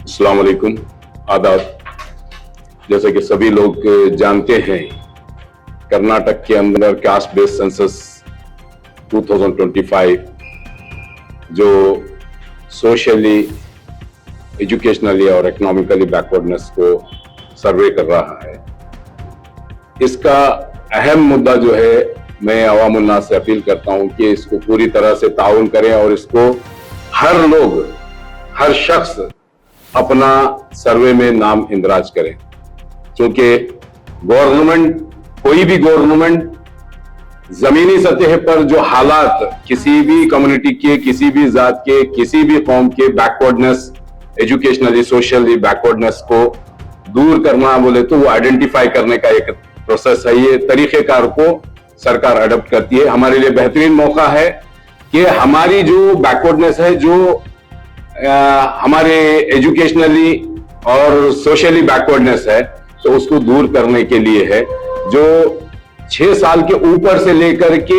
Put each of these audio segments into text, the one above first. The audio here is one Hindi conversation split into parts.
अस्सलाम वालेकुम, आदाब। जैसा कि सभी लोग जानते हैं, कर्नाटक के अंदर कास्ट बेस्ड सेंसस 2025 जो सोशली, एजुकेशनली और इकोनॉमिकली बैकवर्डनेस को सर्वे कर रहा है, इसका अहम मुद्दा जो है, मैं अवाम उन्नास से अपील करता हूं कि इसको पूरी तरह से ताउन करें और इसको हर लोग, हर शख्स अपना सर्वे में नाम इंदराज करें। क्योंकि गवर्नमेंट, कोई भी गवर्नमेंट जमीनी सतह पर जो हालात किसी भी कम्युनिटी के, किसी भी जात के, किसी भी कौम के बैकवर्डनेस, एजुकेशनली, सोशली बैकवर्डनेस को दूर करना बोले तो वो आइडेंटिफाई करने का एक प्रोसेस है। ये तरीकेकार को सरकार अडॉप्ट करती है। हमारे लिए बेहतरीन मौका है कि हमारी जो बैकवर्डनेस है, जो हमारे एजुकेशनली और सोशली बैकवर्डनेस है, तो उसको दूर करने के लिए है। जो 6 साल के ऊपर से लेकर के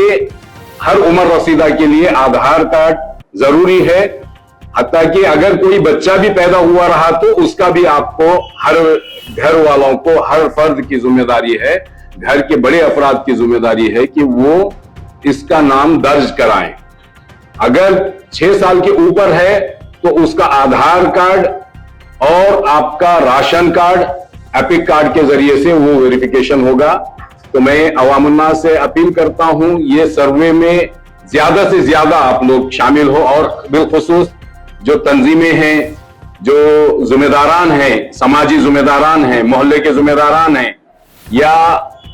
हर उम्र रसीदा के लिए आधार कार्ड जरूरी है। हत्ता कि अगर कोई बच्चा भी पैदा हुआ रहा तो उसका भी आपको, हर घर वालों को, हर फर्द की जिम्मेदारी है, घर के बड़े अफराद की जिम्मेदारी है कि वो इसका नाम दर्ज कराएं। अगर 6 साल के ऊपर है तो उसका आधार कार्ड और आपका राशन कार्ड, एपिक कार्ड के जरिए से वो वेरिफिकेशन होगा। तो मैं अवाम उन्नास से अपील करता हूं, ये सर्वे में ज्यादा से ज्यादा आप लोग शामिल हो और बिलखुसूस जो तंजीमें हैं, जो जिम्मेदारान हैं, समाजी जिम्मेदारान हैं, मोहल्ले के जिम्मेदारान हैं या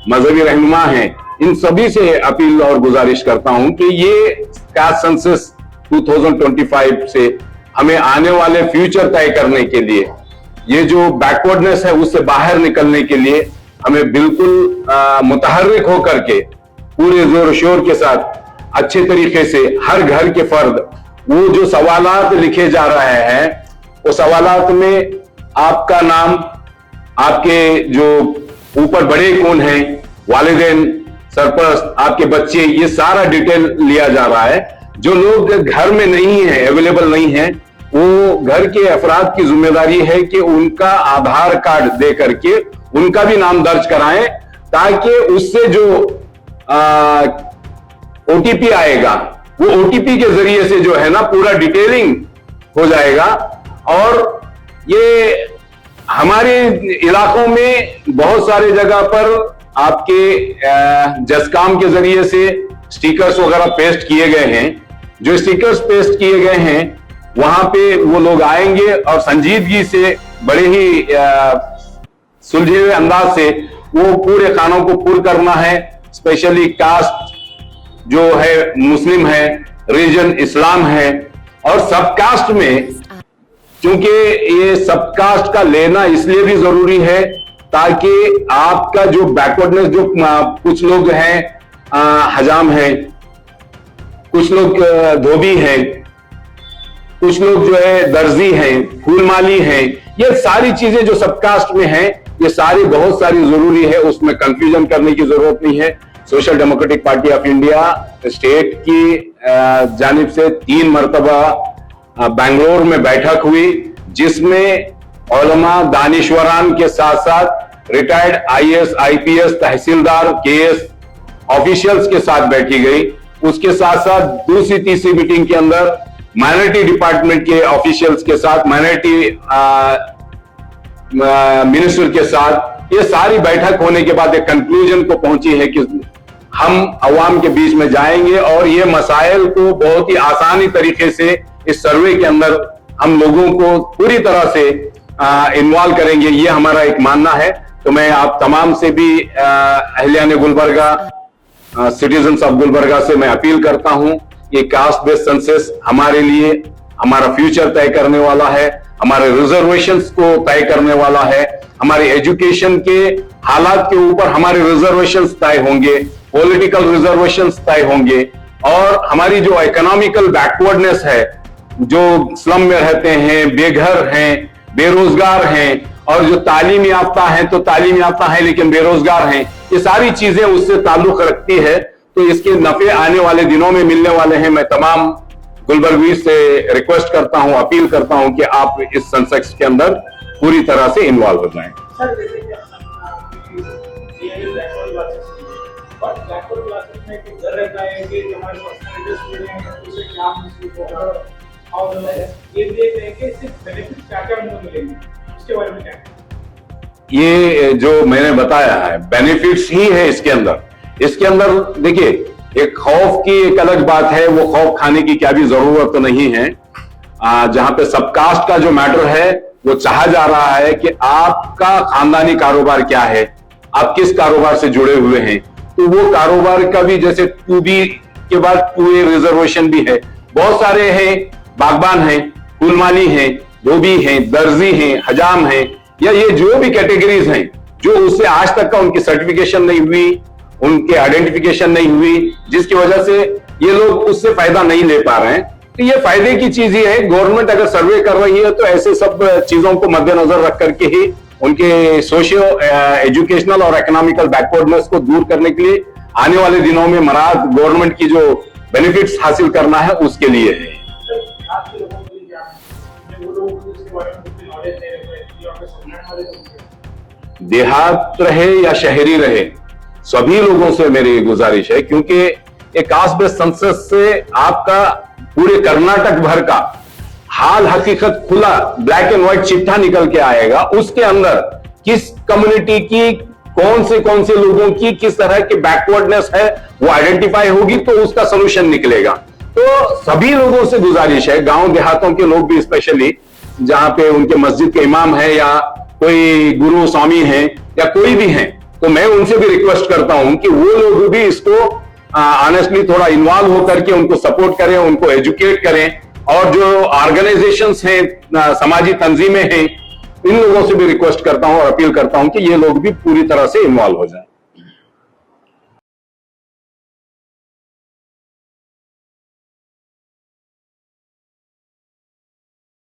मजहबी रहनुमा हैं, इन सभी से अपील और गुजारिश करता हूं कि ये कास्ट सेंसस 2025 से हमें आने वाले फ्यूचर तय करने के लिए, ये जो बैकवर्डनेस है उससे बाहर निकलने के लिए हमें बिल्कुल मुतहर्रिक होकर के पूरे जोर शोर के साथ अच्छे तरीके से हर घर के फर्द, वो जो सवालात लिखे जा रहे हैं, वो सवालात में आपका नाम, आपके जो ऊपर बड़े कौन हैं, वालिदैन, सरपरस्त, आपके बच्चे, ये सारा डिटेल लिया जा रहा है। जो लोग घर में नहीं है, अवेलेबल नहीं है, वो घर के अफराद की जिम्मेदारी है कि उनका आधार कार्ड दे करके उनका भी नाम दर्ज कराएं, ताकि उससे जो ओटीपी आएगा, वो ओटीपी के जरिए से जो है ना पूरा डिटेलिंग हो जाएगा। और ये हमारे इलाकों में बहुत सारे जगह पर आपके जसकाम के जरिए से स्टिकर्स वगैरह पेस्ट किए गए हैं। जो स्टिकर्स पेस्ट किए गए हैं वहां पे वो लोग आएंगे और संजीदगी से, बड़े ही सुलझे हुए अंदाज से वो पूरे खानों को पुर करना है। स्पेशली कास्ट जो है मुस्लिम है, रिलीजन इस्लाम है, और सब कास्ट में, क्योंकि ये सब कास्ट का लेना इसलिए भी जरूरी है ताकि आपका जो बैकवर्डनेस, जो कुछ लोग हैं हजाम है, कुछ लोग धोबी हैं, कुछ लोग जो है दर्जी हैं, फूलमाली हैं, ये सारी चीजें जो सबकास्ट में हैं, ये सारी बहुत सारी जरूरी है। उसमें कंफ्यूजन करने की जरूरत नहीं है। Social democratic party of India state की जानिब से 3 मरतबा बेंगलोर में बैठक हुई, जिसमें उलमा, दानिश्वरान के साथ साथ रिटायर्ड आईएएस, आईपीएस, तहसीलदार, केएस ऑफिशियल्स के साथ बैठी गई। उसके साथ साथ दूसरी तीसरी मीटिंग के अंदर माइनॉरिटी डिपार्टमेंट के ऑफिशियल्स के साथ, माइनॉरिटी मिनिस्टर के साथ, ये सारी बैठक होने के बाद एक कंक्लूजन को पहुंची है कि हम अवाम के बीच में जाएंगे और ये मसाइल को बहुत ही आसानी तरीके से इस सर्वे के अंदर हम लोगों को पूरी तरह से इन्वॉल्व करेंगे। ये हमारा एक मानना है। तो मैं आप तमाम से भी अहलियान गुलबर्गा, सिटीजन्स ऑफ गुलबर्गा से मैं अपील करता हूं, ये कास्ट बेस्ड सेंसस हमारे लिए हमारा फ्यूचर तय करने वाला है, हमारे रिजर्वेशंस को तय करने वाला है, हमारे एजुकेशन के हालात के ऊपर हमारे रिजर्वेशंस तय होंगे, पॉलिटिकल रिजर्वेशंस तय होंगे, और हमारी जो इकोनॉमिकल बैकवर्डनेस है, जो स्लम में रहते हैं, बेघर हैं, बेरोजगार हैं, और जो तालीम याफ्ता हैं तो तालीम याफ्ता हैं लेकिन बेरोजगार हैं, ये सारी चीजें उससे ताल्लुक रखती है। तो इसके नफे आने वाले दिनों में मिलने वाले हैं। मैं तमाम गुलबर्गवीर से रिक्वेस्ट करता हूं, अपील करता हूं कि आप इस सेंसेक्स के अंदर पूरी तरह से इन्वॉल्व हो जाएं। सर जैसे कि और बैकवर्ड क्लासेस में एक डर रहता है कि हमारे पर्सनल स्टूडेंट हैं उसे क्या मिसयूज होगा, और ये भी एक है कि सिर्फ बेनिफिट क्या क्या उनको मिलेंगे, इसके बारे में क्या? ये जो मैंने बताया है बेनिफिट्स ही है इसके अंदर देखिए, एक खौफ की एक अलग बात है, वो खौफ खाने की क्या भी जरूरत नहीं है। जहां पे सबकास्ट का जो मैटर है वो चाहा जा रहा है कि आपका खानदानी कारोबार क्या है, आप किस कारोबार से जुड़े हुए हैं, तो वो कारोबार का भी जैसे 2B के बाद 2A रिजर्वेशन भी है। बहुत सारे हैं, बागबान हैं, फूलमाली हैं, धोबी हैं, दर्जी हैं, हजाम हैं, या ये जो भी कैटेगरीज हैं जो उससे आज तक का उनकी सर्टिफिकेशन नहीं हुई, उनके आइडेंटिफिकेशन नहीं हुई, जिसकी वजह से ये लोग उससे फायदा नहीं ले पा रहे हैं। तो ये फायदे की चीज ही है। गवर्नमेंट अगर सर्वे कर रही है तो ऐसे सब चीजों को मद्देनजर रख करके ही उनके सोशियो एजुकेशनल और इकोनॉमिकल बैकवर्डनेस को दूर करने के लिए आने वाले दिनों में मराद गवर्नमेंट की जो बेनिफिट्स हासिल करना है उसके लिए है। देहात रहे या शहरी रहे, सभी लोगों से मेरी गुजारिश है, क्योंकि एक कास्ट बेस्ड सेंसस से आपका पूरे कर्नाटक भर का हाल हकीकत खुला ब्लैक एंड व्हाइट चिट्ठा निकल के आएगा। उसके अंदर किस कम्युनिटी की कौन से लोगों की किस तरह की बैकवर्डनेस है वो आइडेंटिफाई होगी, तो उसका सोल्यूशन निकलेगा। तो सभी लोगों से गुजारिश है, गांव देहातों के लोग भी स्पेशली, जहां पे उनके मस्जिद के इमाम है या कोई गुरु स्वामी है या कोई भी है, तो मैं उनसे भी रिक्वेस्ट करता हूं कि वो लोग भी इसको ऑनेस्टली थोड़ा इन्वॉल्व होकर के उनको सपोर्ट करें, उनको एजुकेट करें, और जो ऑर्गेनाइजेशंस हैं, समाजी तंजीमें हैं, इन लोगों से भी रिक्वेस्ट करता हूं और अपील करता हूं कि ये लोग भी पूरी तरह से इन्वॉल्व हो जाएं।